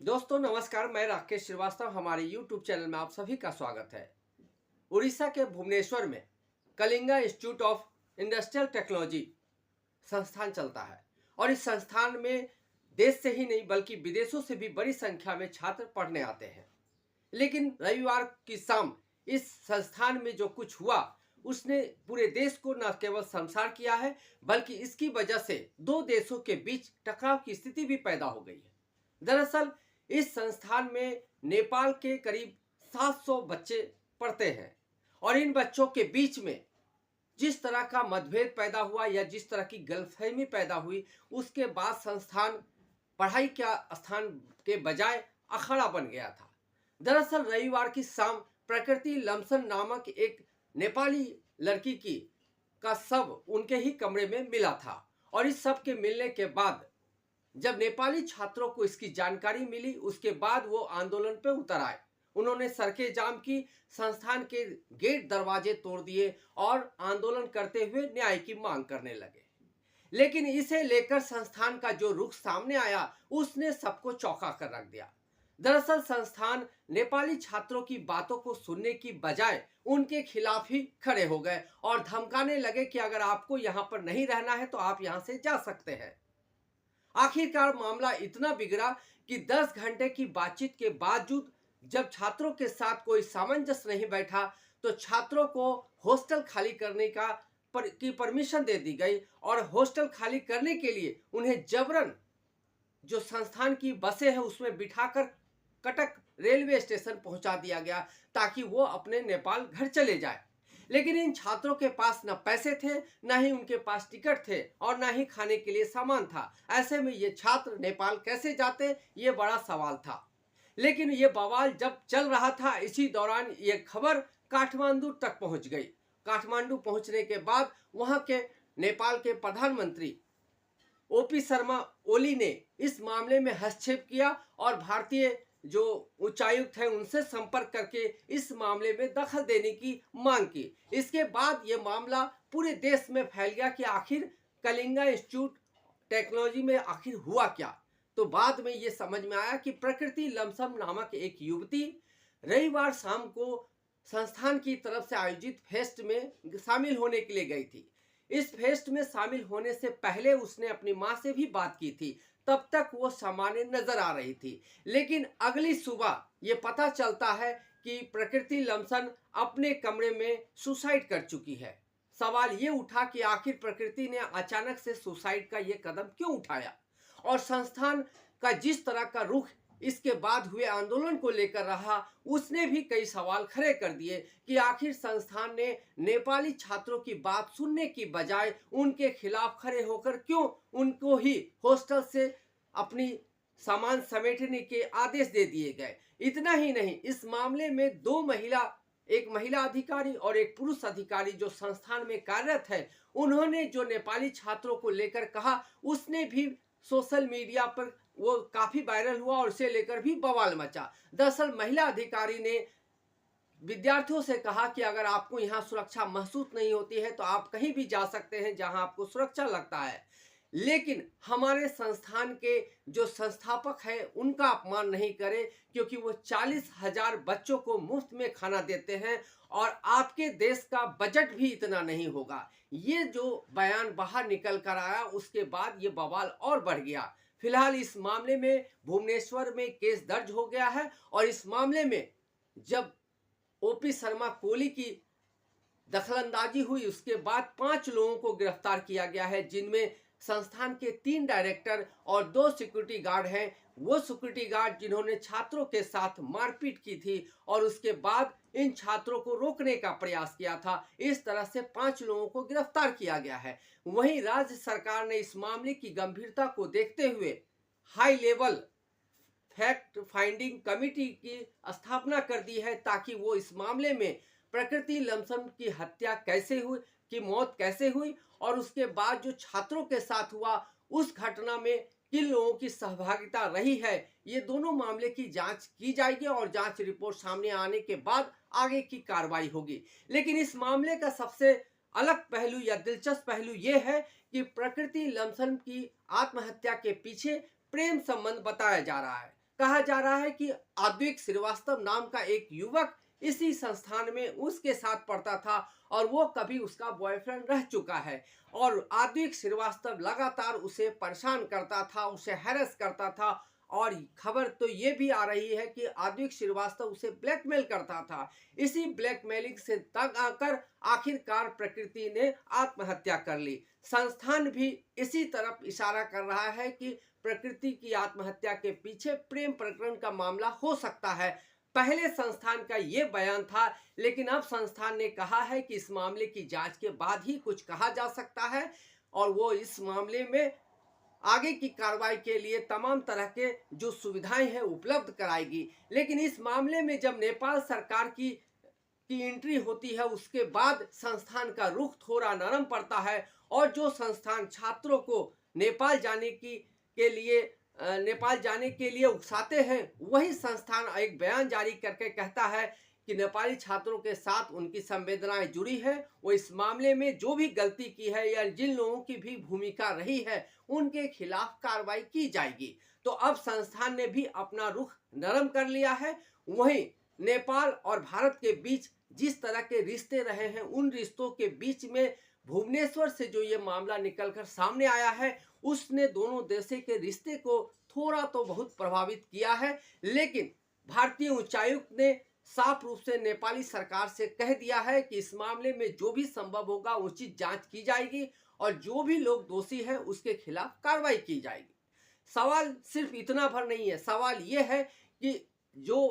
दोस्तों नमस्कार, मैं राकेश श्रीवास्तव। हमारे YouTube चैनल में आप सभी का स्वागत है। उड़ीसा के भुवनेश्वर में Kalinga institute of industrial technology संस्थान चलता है और इस संस्थान में देश से ही नहीं बल्कि विदेशों से भी बड़ी संख्या में छात्र पढ़ने आते हैं। लेकिन रविवार की शाम इस संस्थान में जो कुछ हुआ उसने पूरे देश को न केवल शर्मसार किया है बल्कि इसकी वजह से दो देशों के बीच टकराव की स्थिति भी पैदा हो गई है। दरअसल इस संस्थान में नेपाल के करीब 700 बच्चे पढ़ते हैं और इन बच्चों के बीच में जिस तरह का मतभेद पैदा हुआ या जिस तरह की गलतफहमी पैदा हुई, उसके बाद संस्थान पढ़ाई का स्थान के बजाय अखाड़ा बन गया था। दरअसल रविवार की शाम प्रकृति लमसन नामक एक नेपाली लड़की का शव उनके ही कमरे में मिला था और इस शव के मिलने के बाद जब नेपाली छात्रों को इसकी जानकारी मिली, उसके बाद वो आंदोलन पे उतर आए। उन्होंने सड़कें जाम की, संस्थान के गेट दरवाजे तोड़ दिए और आंदोलन करते हुए न्याय की मांग करने लगे। लेकिन इसे लेकर संस्थान का जो रुख सामने आया उसने सबको चौंका कर रख दिया। दरअसल संस्थान नेपाली छात्रों की बातों को सुनने की बजाय उनके खिलाफ ही खड़े हो गए और धमकाने लगे कि अगर आपको यहाँ पर नहीं रहना है तो आप यहाँ से जा सकते हैं। आखिरकार मामला इतना बिगड़ा कि 10 घंटे की बातचीत के बावजूद जब छात्रों के साथ कोई सामंजस्य नहीं बैठा तो छात्रों को हॉस्टल खाली करने की परमिशन दे दी गई और हॉस्टल खाली करने के लिए उन्हें जबरन जो संस्थान की बसें हैं उसमें बिठाकर कटक रेलवे स्टेशन पहुंचा दिया गया ताकि वो अपने नेपाल घर चले जाए। लेकिन इन छात्रों के पास न पैसे थे, न ही उनके पास टिकट थे और न ही खाने के लिए सामान था। ऐसे में ये छात्र नेपाल कैसे जाते, ये बड़ा सवाल था। लेकिन ये बवाल जब चल रहा था, इसी दौरान ये खबर काठमांडू तक पहुंच गई। काठमांडू पहुंचने के बाद वहां के नेपाल के प्रधानमंत्री ओपी शर्मा ओली ने इस मामले में हस्तक्षेप किया और भारतीय जो उच्चायुक्त है उनसे संपर्क करके इस मामले में दखल देने की मांग की। इसके बाद ये मामला पूरे देश में फैल गया कि आखिर कलिंगा इंस्टीट्यूट टेक्नोलॉजी में आखिर हुआ क्या। तो बाद में ये समझ में आया कि प्रकृति लमसम नामक एक युवती रविवार शाम को संस्थान की तरफ से आयोजित फेस्ट में शामिल होने के लिए गई थी। इस फेस्ट में शामिल होने से पहले उसने अपनी मां से भी बात की थी, तब तक वो सामान्य नजर आ रही थी। लेकिन अगली सुबह ये पता चलता है कि प्रकृति लमसन अपने कमरे में सुसाइड कर चुकी है। सवाल ये उठा कि आखिर प्रकृति ने अचानक से सुसाइड का ये कदम क्यों उठाया और संस्थान का जिस तरह का रुख इसके बाद हुए आंदोलन को लेकर रहा, उसने भी कई सवाल खड़े कर दिए कि आखिर संस्थान ने नेपाली छात्रों की बात सुनने की बजाय उनके खिलाफ खड़े होकर क्यों उनको ही हॉस्टल से अपनी सामान समेटने के आदेश दे दिए गए। इतना ही नहीं, इस मामले में एक महिला अधिकारी और एक पुरुष अधिकारी जो संस्थान में कार्यरत है, उन्होंने जो नेपाली छात्रों को लेकर कहा उसने भी सोशल मीडिया पर वो काफी वायरल हुआ और उसे लेकर भी बवाल मचा। दरअसल महिला अधिकारी ने विद्यार्थियों से कहा कि अगर आपको यहाँ सुरक्षा महसूस नहीं होती है तो आप कहीं भी जा सकते हैं जहां आपको सुरक्षा लगता है, लेकिन हमारे संस्थान के जो संस्थापक हैं उनका अपमान नहीं करें क्योंकि वो 40,000 बच्चों को मुफ्त में खाना देते हैं और आपके देश का बजट भी इतना नहीं होगा। ये जो बयान बाहर निकल कर आया उसके बाद ये बवाल और बढ़ गया। फिलहाल इस मामले में भुवनेश्वर में केस दर्ज हो गया है और इस मामले में जब ओपी शर्मा कोली की दखलंदाजी हुई उसके बाद 5 लोगों को गिरफ्तार किया गया है, जिनमें संस्थान के 3 डायरेक्टर और 2 सिक्योरिटी गार्ड हैं। वो सिक्योरिटी गार्ड जिन्होंने छात्रों के साथ मारपीट की थी और उसके बाद इन छात्रों को रोकने का प्रयास किया था। इस तरह से 5 लोगों को गिरफ्तार किया गया है। वहीं राज्य सरकार ने इस मामले की गंभीरता को देखते हुए high level fact finding committee की स्थापना कर दी है ताकि वो इस मामले में प्रकृति लमसम की हत्या कैसे हुई, की मौत कैसे हुई और उसके बाद जो छात्रों के साथ हुआ उस घटना में किन लोगों की सहभागिता रही है, ये दोनों मामले की जांच की जाएगी और जांच रिपोर्ट सामने आने के बाद आगे की कार्रवाई होगी। लेकिन इस मामले का सबसे अलग पहलू या दिलचस्प पहलू ये है कि प्रकृति लमसन की आत्महत्या के पीछे प्रेम संबंध बताया जा रहा है। कहा जा रहा है कि अद्वैत श्रीवास्तव नाम का एक युवक इसी संस्थान में उसके साथ पढ़ता था और वो कभी उसका बॉयफ्रेंड रह चुका है और अद्वैत श्रीवास्तव लगातार उसे परेशान करता था, उसे हैरेस करता था। और खबर तो ये भी आ रही है कि अद्वैत श्रीवास्तव उसे ब्लैकमेल करता था। इसी ब्लैकमेलिंग से तंग आकर आखिरकार प्रकृति ने आत्महत्या कर ली। संस्थान भी इसी तरफ इशारा कर रहा है कि प्रकृति की आत्महत्या के पीछे प्रेम प्रकरण का मामला हो सकता है। पहले संस्थान का ये बयान था, लेकिन अब संस्थान ने कहा है कि इस मामले की जांच के बाद ही कुछ कहा जा सकता है और वो इस मामले में आगे की कार्रवाई के लिए तमाम तरह के जो सुविधाएं हैं उपलब्ध कराएगी। लेकिन इस मामले में जब नेपाल सरकार की एंट्री होती है, उसके बाद संस्थान का रुख थोड़ा नरम पड़ता है और जो संस्थान छात्रों को नेपाल जाने के लिए उकसाते हैं, वही संस्थान एक बयान जारी करके कहता है कि नेपाली छात्रों के साथ उनकी संवेदनाएं जुड़ी है। वो इस मामले में जो भी गलती की है या जिन लोगों की भी भूमिका रही है उनके खिलाफ कार्रवाई की जाएगी। तो अब संस्थान ने भी अपना रुख नरम कर लिया है। वहीं नेपाल और भारत के बीच जिस तरह के रिश्ते रहे हैं, उन रिश्तों के बीच में भुवनेश्वर से जो ये मामला निकलकर सामने आया है, उसने दोनों देशों के रिश्ते को थोड़ा तो बहुत प्रभावित किया है। लेकिन भारतीय उच्चायुक्त ने साफ रूप से नेपाली सरकार से कह दिया है कि इस मामले में जो भी संभव होगा उचित जांच की जाएगी और जो भी लोग दोषी हैं उसके खिलाफ कार्रवाई की जाएगी। सवाल सिर्फ इतना भर नहीं है, सवाल ये है कि जो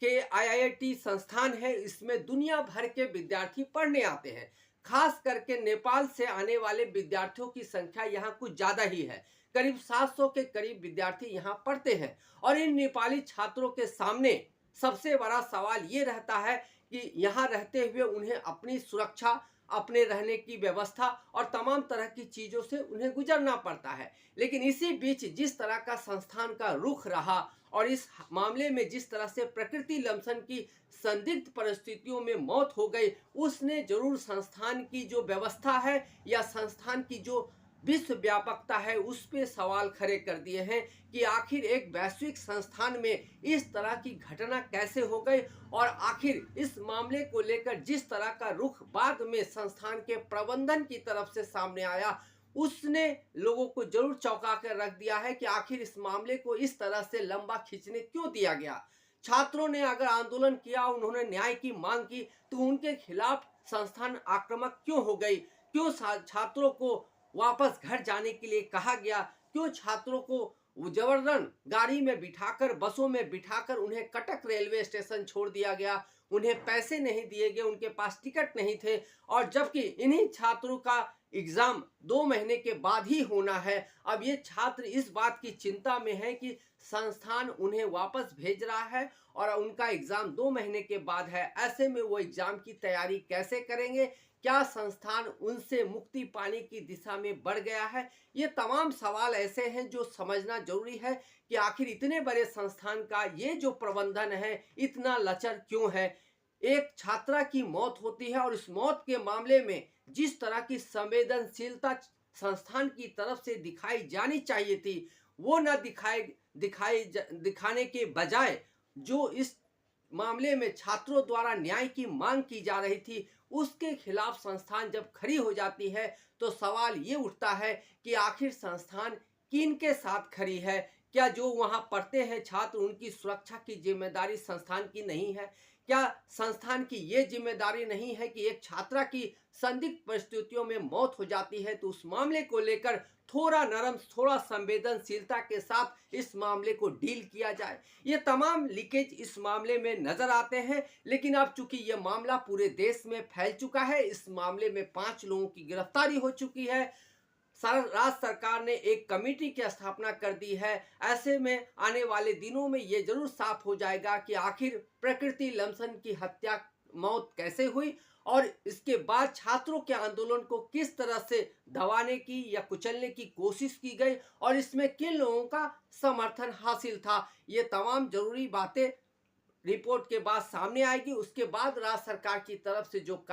के IIT संस्थान है, इसमें दुनिया भर के विद्यार्थी पढ़ने आते हैं। खास करके नेपाल से आने वाले विद्यार्थियों की संख्या यहाँ कुछ ज़्यादा ही है। करीब 700 के करीब विद्यार्थी यहाँ पढ़ते हैं और इन नेपाली छात्रों के सामने सबसे बड़ा सवाल ये रहता है कि यहाँ रहते हुए उन्हें अपनी सुरक्षा, अपने रहने की व्यवस्था और तमाम तरह की चीज़ों से उन्हें गुजरना पड़ता है। लेकिन इसी बीच जिस तरह का संस्थान का रुख रहा और इस मामले में जिस तरह से प्रकृति लम्सन की संदिग्ध परिस्थितियों में मौत हो गई, उसने जरूर संस्थान की जो व्यवस्था है या संस्थान की जो विश्व व्यापकता है उस पे सवाल खड़े कर दिए हैं कि आखिर एक वैश्विक संस्थान में इस तरह की घटना कैसे हो गई और आखिर इस मामले को लेकर जिस तरह का रुख बाद में संस्थान के प्रबंधन की तरफ से सामने आया, उसने लोगों को जरूर चौंका कर रख दिया है कि आखिर इस मामले को इस तरह से लंबा खींचने क्यों दिया गया। छात्रों ने अगर आंदोलन किया, उन्होंने न्याय की मांग की, तो उनके खिलाफ संस्थान आक्रामक क्यों हो गई? क्यों छात्रों को वापस घर जाने के लिए कहा गया? क्यों छात्रों को जबरदस्ती गाड़ी में बिठाकर, बसों में बिठाकर उन्हें कटक रेलवे स्टेशन छोड़ दिया गया? उन्हें पैसे नहीं दिए गए, उनके पास टिकट नहीं थे और जबकि इन्हीं छात्रों का एग्जाम 2 महीने के बाद ही होना है। अब ये छात्र इस बात की चिंता में है कि संस्थान उन्हें वापस भेज रहा है और उनका एग्जाम 2 महीने के बाद है। ऐसे में वो एग्जाम की तैयारी कैसे करेंगे? क्या संस्थान उनसे मुक्ति पाने की दिशा में बढ़ गया है? ये तमाम सवाल ऐसे हैं जो समझना जरूरी है कि आखिर इतने बड़े संस्थान का ये जो प्रबंधन है इतना लचर क्यों है। एक छात्रा की मौत होती है और इस मौत के मामले में जिस तरह की संवेदनशीलता संस्थान की तरफ से दिखाई जानी चाहिए थी, वो न दिखाने के बजाय जो इस मामले में छात्रों द्वारा न्याय की मांग की जा रही थी, उसके खिलाफ संस्थान जब खड़ी हो जाती है तो सवाल ये उठता है कि आखिर संस्थान किनके साथ खड़ी है? क्या जो वहां पढ़ते हैं छात्र, उनकी सुरक्षा की जिम्मेदारी संस्थान की नहीं है? क्या संस्थान की ये जिम्मेदारी नहीं है कि एक छात्रा की संदिग्ध परिस्थितियों में मौत हो जाती है तो उस मामले को लेकर थोड़ा नरम, थोड़ा संवेदनशीलता के साथ इस मामले को डील किया जाए? ये तमाम लीकेज इस मामले में नजर आते हैं। लेकिन अब चूंकि ये मामला पूरे देश में फैल चुका है, इस मामले में 5 लोगों की गिरफ्तारी हो चुकी है, राज्य सरकार ने एक कमेटी की स्थापना कर दी है। ऐसे में आने वाले दिनों में ये जरूर साफ हो जाएगा कि आखिर प्रकृति लम्सन की हत्या, मौत कैसे हुई और इसके बाद छात्रों के आंदोलन को किस तरह से दबाने की या कुचलने की कोशिश की गई और इसमें किन लोगों का समर्थन हासिल था। ये तमाम जरूरी बातें रिपोर्ट के बाद सामने आएगी। उसके बाद राज्य सरकार की तरफ से जो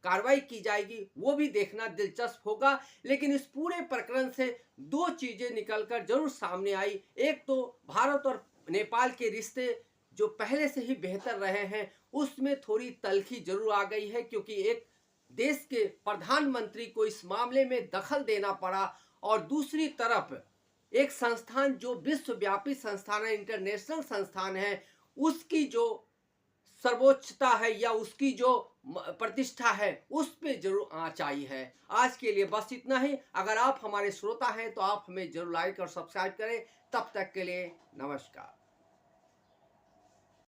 कार्रवाई की जाएगी वो भी देखना दिलचस्प होगा। लेकिन इस पूरे प्रकरण से 2 चीजें निकलकर जरूर सामने आई। एक तो भारत और नेपाल के रिश्ते जो पहले से ही बेहतर रहे हैं उसमें थोड़ी तल्खी जरूर आ गई है, क्योंकि एक देश के प्रधानमंत्री को इस मामले में दखल देना पड़ा और दूसरी तरफ एक संस्थान जो विश्वव्यापी संस्थान है, इंटरनेशनल संस्थान है, उसकी जो सर्वोच्चता है या उसकी जो प्रतिष्ठा है उस पे जरूर आँच आई है। आज के लिए बस इतना ही। अगर आप हमारे श्रोता हैं तो आप हमें जरूर लाइक और सब्सक्राइब करें। तब तक के लिए नमस्कार।